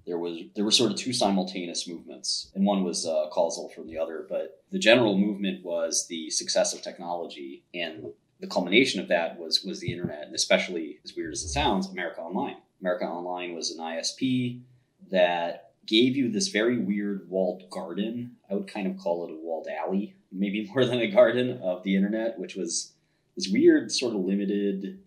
there were sort of two simultaneous movements, and one was causal from the other. But the general movement was the success of technology, and the culmination of that was the internet, and especially, as weird as it sounds, America Online. America Online was an ISP that gave you this very weird walled garden. I would kind of call it a walled alley, maybe more than a garden of the internet, which was this weird sort of limited,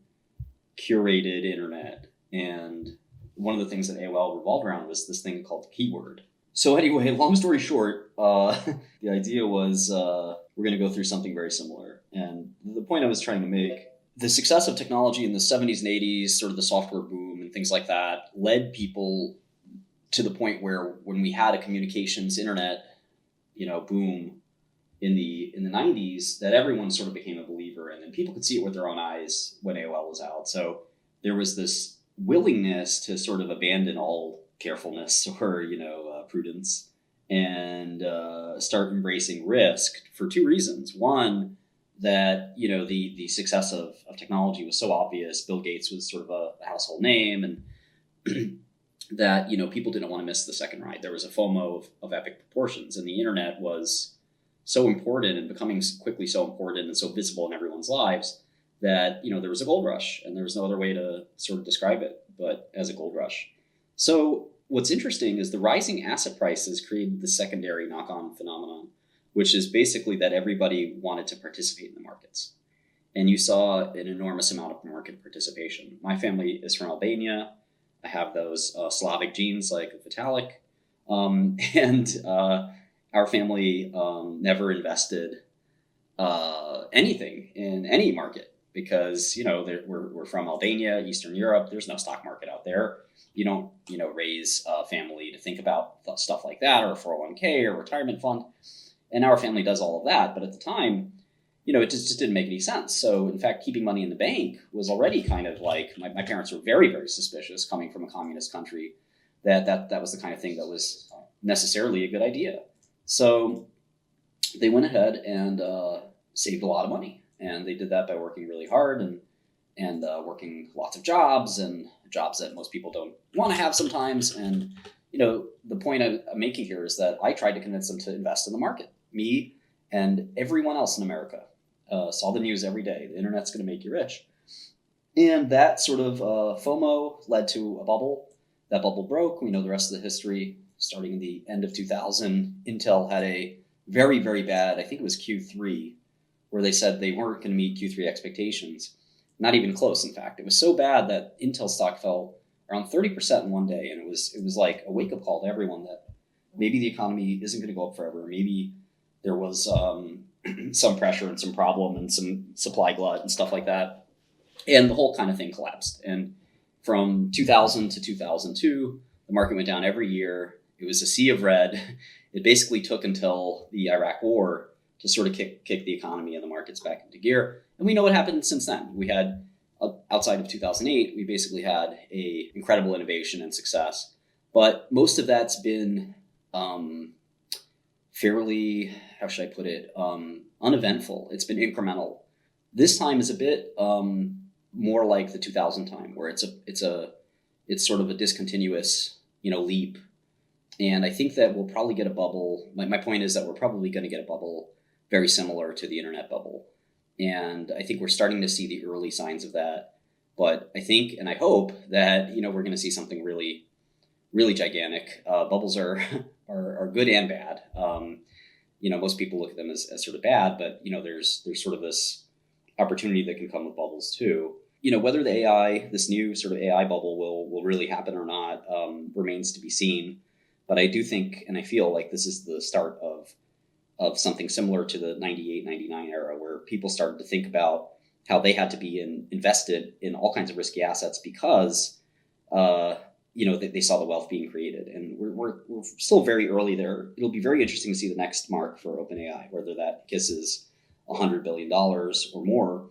curated internet. And one of the things that AOL revolved around was this thing called the keyword. So anyway, long story short, the idea was we're going to go through something very similar. And the point I was trying to make, the success of technology in the 70s and 80s, sort of the software boom and things like that, led people to the point where when we had a communications internet, boom in the 90s, that everyone sort of became a believer, and then people could see it with their own eyes when AOL was out. So there was this willingness to sort of abandon all carefulness or prudence and start embracing risk for two reasons. One, that the success of technology was so obvious. Bill Gates was sort of a household name, and that people didn't want to miss the second ride. There was a FOMO of epic proportions, and the internet was so important and becoming quickly so important and so visible in everyone's lives that there was a gold rush, and there was no other way to sort of describe it but as a gold rush. So what's interesting is the rising asset prices created the secondary knock-on phenomenon, which is basically that everybody wanted to participate in the markets. And you saw an enormous amount of market participation. My family is from Albania. I have those Slavic genes like Vitalik. And our family never invested anything in any market because, we're from Albania, Eastern Europe. There's no stock market out there. You don't, raise a family to think about stuff like that, or a 401k or retirement fund. And our family does all of that. But at the time, it just didn't make any sense. So in fact, keeping money in the bank was already kind of like, my parents were very, very suspicious coming from a communist country that was the kind of thing that was necessarily a good idea. So they went ahead and saved a lot of money. And they did that by working really hard and working lots of jobs, and jobs that most people don't want to have sometimes. And, the point I'm making here is that I tried to convince them to invest in the market. Me and everyone else in America saw the news every day. The internet's going to make you rich. And that sort of FOMO led to a bubble. That bubble broke. We know the rest of the history. Starting in the end of 2000, Intel had a very, very bad, I think it was Q3, where they said they weren't going to meet Q3 expectations. Not even close, in fact. It was so bad that Intel stock fell around 30% in one day. And it was like a wake-up call to everyone that maybe the economy isn't going to go up forever. Maybe there was some pressure and some problem and some supply glut and stuff like that. And the whole kind of thing collapsed. And from 2000 to 2002, the market went down every year. It was a sea of red. It basically took until the Iraq war to sort of kick the economy and the markets back into gear. And we know what happened since then. We had, outside of 2008, we basically had a incredible innovation and success. But most of that's been fairly, how should I put it, uneventful. It's been incremental. This time is a bit more like the 2000 time, where it's sort of a discontinuous, leap. And I think that we'll probably get a bubble. My point is that we're probably going to get a bubble very similar to the internet bubble. And I think we're starting to see the early signs of that. But I think, and I hope that, we're going to see something really, really gigantic. Bubbles are good and bad. Most people look at them as sort of bad, but, there's sort of this opportunity that can come with bubbles too. Whether this new sort of AI bubble will really happen or not, remains to be seen. But I do think, and I feel like this is the start of something similar to the 98, 99 era, where people started to think about how they had to be invested in all kinds of risky assets because, they saw the wealth being created. And we're still very early there. It'll be very interesting to see the next mark for OpenAI, whether that kisses $100 billion or more,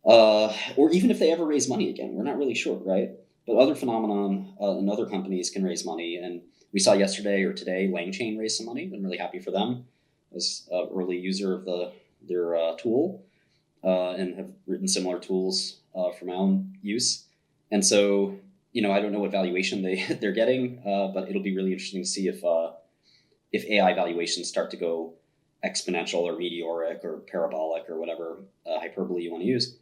or even if they ever raise money again. We're not really sure, right? But other phenomenon and other companies can raise money. And we saw yesterday or today, LangChain raised some money. I'm really happy for them. I was an early user of their tool and have written similar tools for my own use. And so, I don't know what valuation they're getting, but it'll be really interesting to see if AI valuations start to go exponential or meteoric or parabolic or whatever hyperbole you want to use.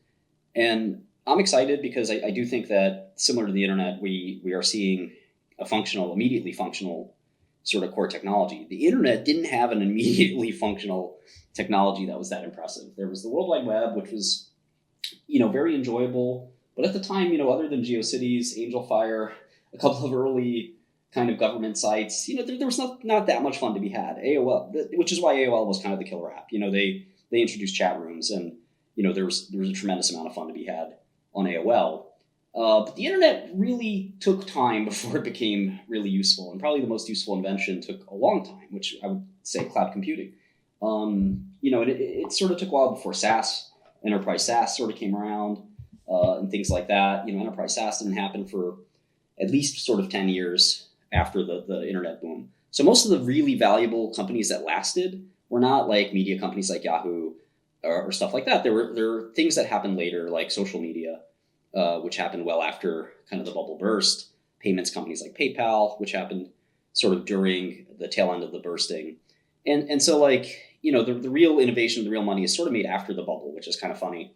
And I'm excited because I do think that similar to the internet, we are seeing a immediately functional sort of core technology. The internet didn't have an immediately functional technology that was that impressive. There was the World Wide Web, which was, very enjoyable. But at the time, other than GeoCities, AngelFire, a couple of early kind of government sites, there was not that much fun to be had. AOL, which is why AOL was kind of the killer app. They introduced chat rooms, and there was a tremendous amount of fun to be had on AOL. But the internet really took time before it became really useful, and probably the most useful invention took a long time, which I would say cloud computing. It sort of took a while before SaaS, enterprise SaaS sort of came around, and things like that. Enterprise SaaS didn't happen for at least sort of 10 years after the internet boom. So most of the really valuable companies that lasted were not like media companies like Yahoo or stuff like that. There were things that happened later, like social media, which happened well after kind of the bubble burst. Payments companies like PayPal, which happened sort of during the tail end of the bursting. And so the real innovation, the real money is sort of made after the bubble, which is kind of funny.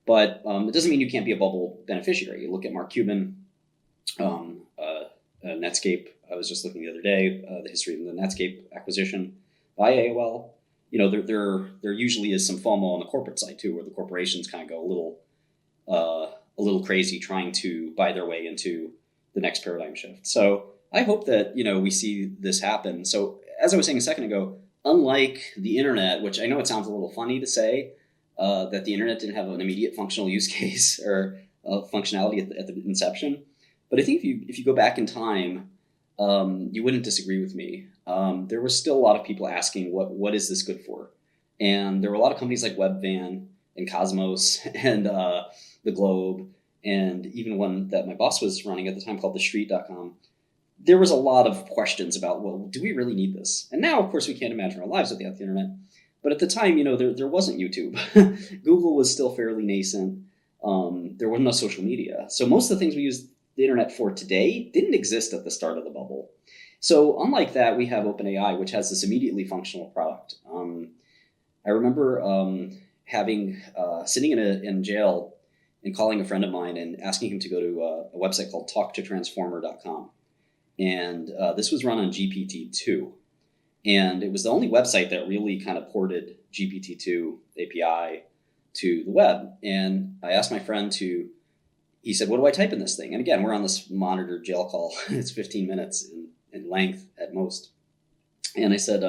But it doesn't mean you can't be a bubble beneficiary. You look at Mark Cuban, Netscape. I was just looking the other day, the history of the Netscape acquisition by AOL. There usually is some FOMO on the corporate side too, where the corporations kind of go a little crazy trying to buy their way into the next paradigm shift. So I hope that we see this happen. So as I was saying a second ago, unlike the internet, which I know it sounds a little funny to say, that the internet didn't have an immediate functional use case or functionality at the inception. But I think if you go back in time, you wouldn't disagree with me. There was still a lot of people asking, what is this good for? And there were a lot of companies like Webvan and Cosmos and the Globe, and even one that my boss was running at the time called thestreet.com. There was a lot of questions about, well, do we really need this? And now, of course, we can't imagine our lives without the internet. But at the time, there wasn't YouTube. Google was still fairly nascent. There was no social media. So most of the things we use the internet for today didn't exist at the start of the bubble. So unlike that, we have OpenAI, which has this immediately functional product. I remember sitting in jail and calling a friend of mine and asking him to go to a website called talktotransformer.com. And this was run on GPT-2. And it was the only website that really kind of ported GPT-2 API to the web. And I asked my friend he said, what do I type in this thing? And again, we're on this monitored jail call. It's 15 minutes in length at most. And I said,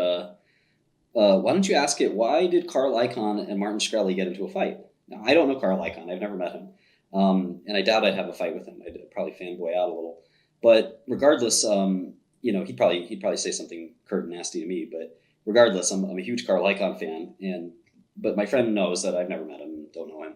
why don't you ask it, why did Carl Icahn and Martin Shkreli get into a fight? Now, I don't know Carl Icahn. I've never met him. And I doubt I'd have a fight with him. I'd probably fanboy out a little. But regardless, he'd probably say something curt and nasty to me. But regardless, I'm a huge Carl Icahn fan. But my friend knows that I've never met him, don't know him.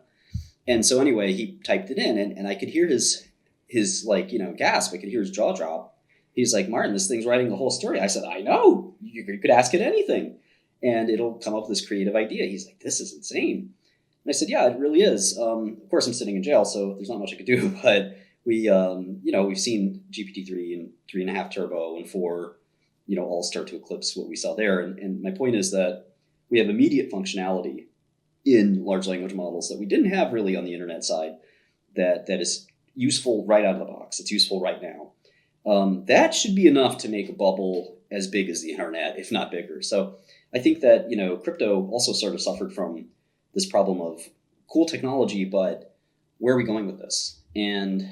And so anyway, he typed it in, and I could hear his gasp. I could hear his jaw drop. He's like, Martin, this thing's writing the whole story. I said, I know. You could ask it anything, and it'll come up with this creative idea. He's like, this is insane. And I said, yeah, it really is. Of course, I'm sitting in jail, so there's not much I could do. But we've seen GPT-3 and 3.5 Turbo and 4, all start to eclipse what we saw there. And my point is that we have immediate functionality in large language models that we didn't have really on the internet side that is useful right out of the box. It's useful right now. That should be enough to make a bubble as big as the internet, if not bigger. So I think that, crypto also sort of suffered from this problem of cool technology, but where are we going with this? And,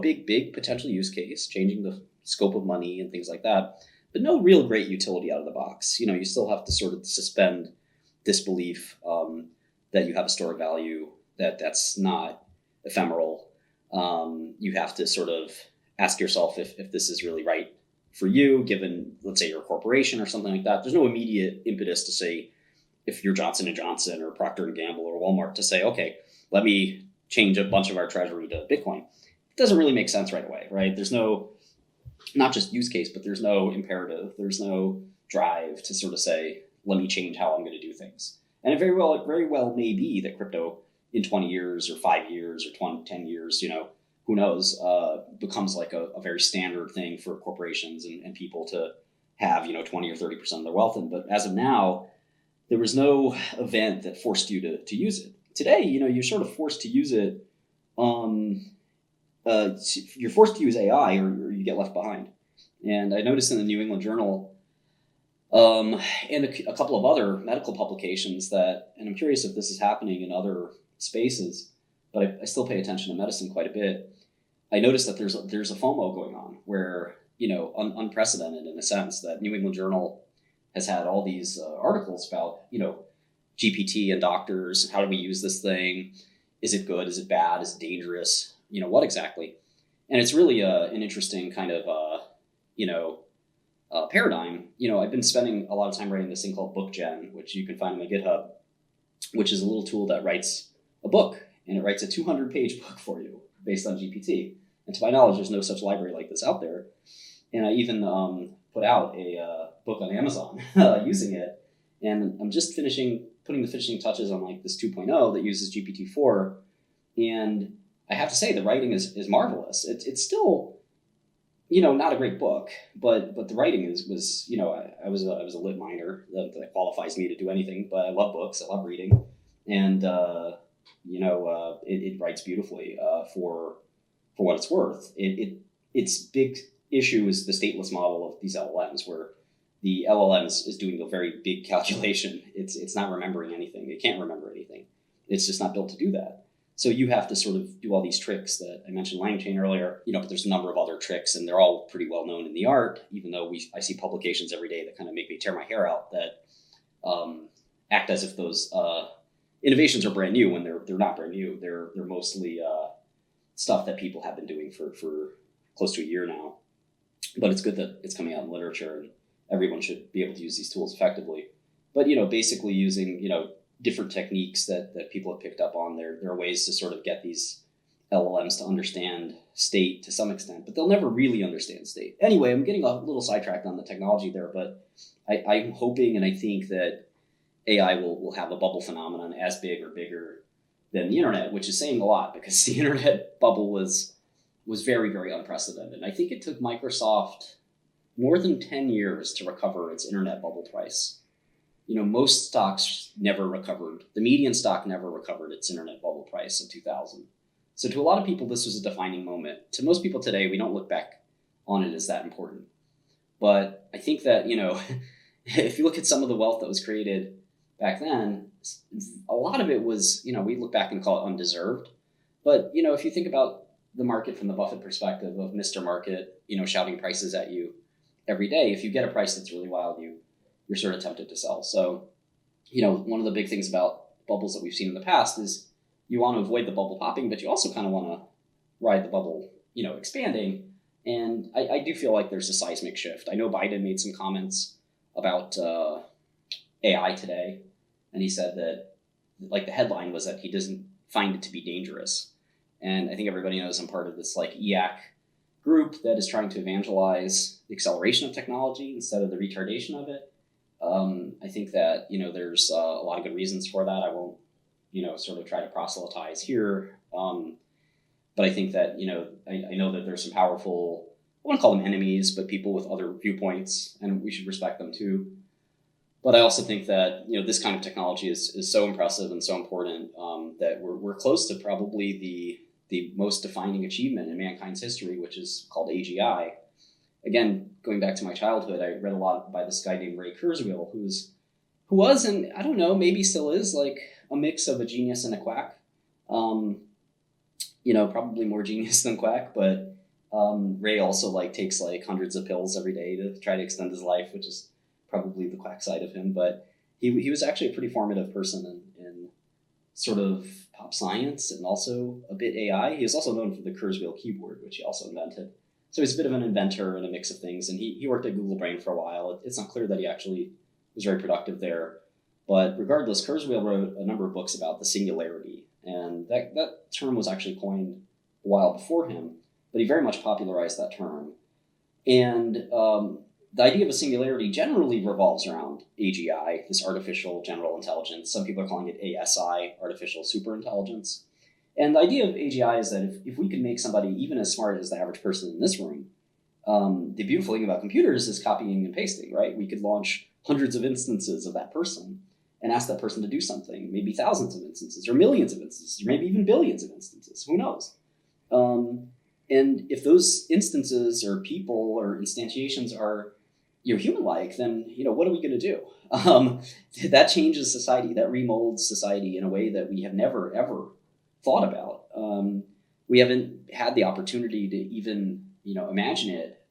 big potential use case, changing the scope of money and things like that, but no real great utility out of the box. You still have to sort of suspend disbelief that you have a stored value, that's not ephemeral. You have to sort of ask yourself if this is really right for you, given, let's say, you're a corporation or something like that. There's no immediate impetus to say, if you're Johnson & Johnson or Procter & Gamble or Walmart, to say, okay, let me change a bunch of our treasury to Bitcoin. It doesn't really make sense right away, right? There's no, not just use case, but there's no imperative. There's no drive to sort of say, let me change how I'm going to do things. And it very well may be that crypto in 20 years or 5 years or 10 years, who knows, becomes like a very standard thing for corporations and people to have, 20 or 30% of their wealth in. But as of now, there was no event that forced you to use it. Today, you're sort of forced to use it. You're forced to use AI or you get left behind. And I noticed in the New England Journal and a couple of other medical publications that, and I'm curious if this is happening in other spaces, but I still pay attention to medicine quite a bit. I noticed that there's a FOMO going on where, unprecedented in a sense, that New England Journal has had all these articles about, GPT and doctors. How do we use this thing? Is it good? Is it bad? Is it dangerous? What exactly? And it's really an interesting kind of, paradigm. I've been spending a lot of time writing this thing called BookGen, which you can find on my GitHub, which is a little tool that writes a book, and it writes a 200-page book for you based on GPT. And to my knowledge, there's no such library like this out there. And I even put out a book on Amazon using it. And I'm just putting the finishing touches on like this 2.0 that uses GPT-4. And I have to say, the writing is marvelous. It's still, not a great book, but the writing was I was a lit minor that qualifies me to do anything, but I love books. I love reading. And, it writes beautifully for what it's worth. Its big issue is the stateless model of these LLMs, where the LLM is doing a very big calculation. It's not remembering anything. It can't remember anything. It's just not built to do that. So you have to sort of do all these tricks that I mentioned LangChain earlier, but there's a number of other tricks, and they're all pretty well known in the art, even though I see publications every day that kind of make me tear my hair out that act as if those innovations are brand new when they're not brand new. They're mostly stuff that people have been doing for close to a year now. But it's good that it's coming out in literature, and everyone should be able to use these tools effectively. But, basically using, different techniques that people have picked up on. There are ways to sort of get these LLMs to understand state to some extent, but they'll never really understand state. Anyway, I'm getting a little sidetracked on the technology there, but I'm hoping and I think that AI will have a bubble phenomenon as big or bigger than the internet, which is saying a lot because the internet bubble was very, very unprecedented. I think it took Microsoft more than 10 years to recover its internet bubble price. Most stocks never recovered. The median stock never recovered its internet bubble price of 2000. So to a lot of people, this was a defining moment. To most people today, we don't look back on it as that important. But I think that, if you look at some of the wealth that was created back then, a lot of it was, we look back and call it undeserved. But, if you think about the market from the Buffett perspective of Mr. Market, shouting prices at you every day, if you get a price that's really wild, you're sort of tempted to sell. So, one of the big things about bubbles that we've seen in the past is you want to avoid the bubble popping, but you also kind of want to ride the bubble, expanding. And I do feel like there's a seismic shift. I know Biden made some comments about AI today, and he said that, like, the headline was that he doesn't find it to be dangerous. And I think everybody knows I'm part of this EAC group that is trying to evangelize the acceleration of technology instead of the retardation of it. I think that, there's a lot of good reasons for that. I won't, sort of try to proselytize here. But I think that, I know that there's some powerful, I wouldn't call them enemies, but people with other viewpoints, and we should respect them too. But I also think that, this kind of technology is so impressive and so important that we're close to probably the most defining achievement in mankind's history, which is called AGI. Again, going back to my childhood, I read a lot by this guy named Ray Kurzweil, who was, and I don't know, maybe still is, like a mix of a genius and a quack. Probably more genius than quack, but Ray also takes hundreds of pills every day to try to extend his life, which is probably the quack side of him. But he was actually a pretty formative person in sort of pop science and also a bit AI. He is also known for the Kurzweil keyboard, which he also invented. So he's a bit of an inventor and a mix of things. And he worked at Google Brain for a while. It's not clear that he actually was very productive there. But regardless, Kurzweil wrote a number of books about the singularity. And that term was actually coined a while before him, but he very much popularized that term. And the idea of a singularity generally revolves around AGI, this artificial general intelligence. Some people are calling it ASI, artificial superintelligence. And the idea of AGI is that if we can make somebody even as smart as the average person in this room, the beautiful thing about computers is copying and pasting, right? We could launch hundreds of instances of that person and ask that person to do something, maybe thousands of instances or millions of instances, or maybe even billions of instances, who knows? And if those instances or people or instantiations are human-like, then what are we going to do? That changes society, that remolds society in a way that we have never, ever thought about. We haven't had the opportunity to even imagine it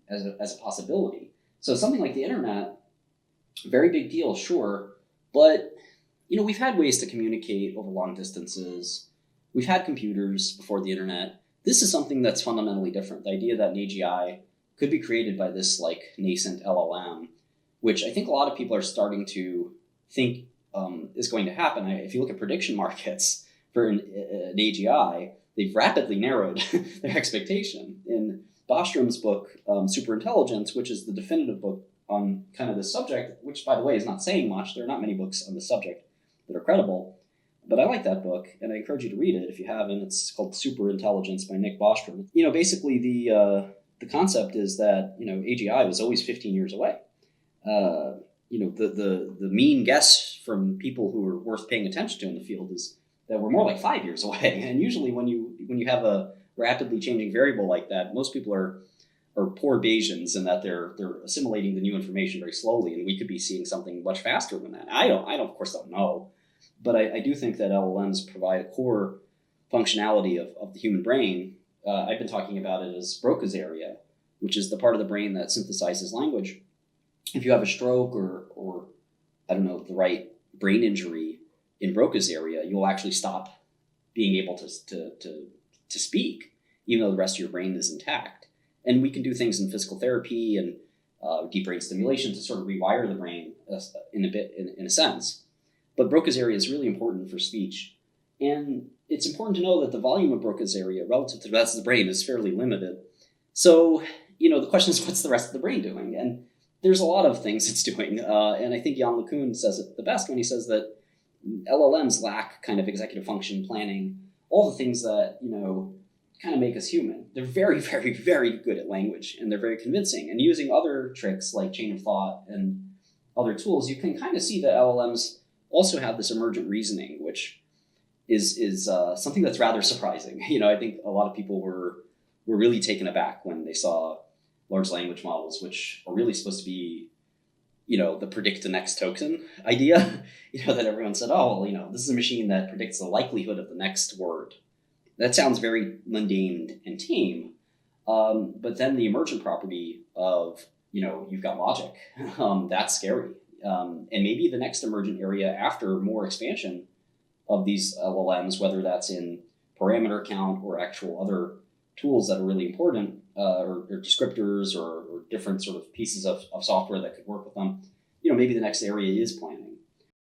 as a possibility. So something like the internet, very big deal, sure, but we've had ways to communicate over long distances. We've had computers before the internet. This is something that's fundamentally different. The idea that an AGI could be created by this nascent LLM, which I think a lot of people are starting to think is going to happen. If you look at prediction markets for an AGI, they've rapidly narrowed their expectation. In Bostrom's book, Superintelligence, which is the definitive book on kind of this subject, which, by the way, is not saying much. There are not many books on the subject that are credible. But I like that book, and I encourage you to read it if you haven't. It's called Superintelligence by Nick Bostrom. Basically the concept is that AGI was always 15 years away. The mean guess from people who are worth paying attention to in the field is that we're more like 5 years away. And usually when you have a rapidly changing variable like that, most people are poor Bayesians in that they're assimilating the new information very slowly, and we could be seeing something much faster than that. I of course don't know, but I do think that LLMs provide a core functionality of the human brain. I've been talking about it as Broca's area, which is the part of the brain that synthesizes language. If you have a stroke or the right brain injury in Broca's area, you'll actually stop being able to speak, even though the rest of your brain is intact. And we can do things in physical therapy and deep brain stimulation to sort of rewire the brain in a sense. But Broca's area is really important for speech. And it's important to know that the volume of Broca's area relative to the rest of the brain is fairly limited. So, the question is, what's the rest of the brain doing? And there's a lot of things it's doing. And I think Jan LeCun says it the best when he says that LLMs lack kind of executive function, planning, all the things that, kind of make us human. They're very, very, very good at language, and they're very convincing. And using other tricks like chain of thought and other tools, you can kind of see that LLMs also have this emergent reasoning, which is something that's rather surprising. I think a lot of people were really taken aback when they saw large language models, which are really supposed to be, the predict the next token idea, that everyone said, oh, well, this is a machine that predicts the likelihood of the next word. That sounds very mundane and tame. But then the emergent property of, you've got logic, that's scary. And maybe the next emergent area after more expansion of these LLMs, whether that's in parameter count or actual other tools that are really important, or descriptors or different sort of pieces of software that could work with them, maybe the next area is planning.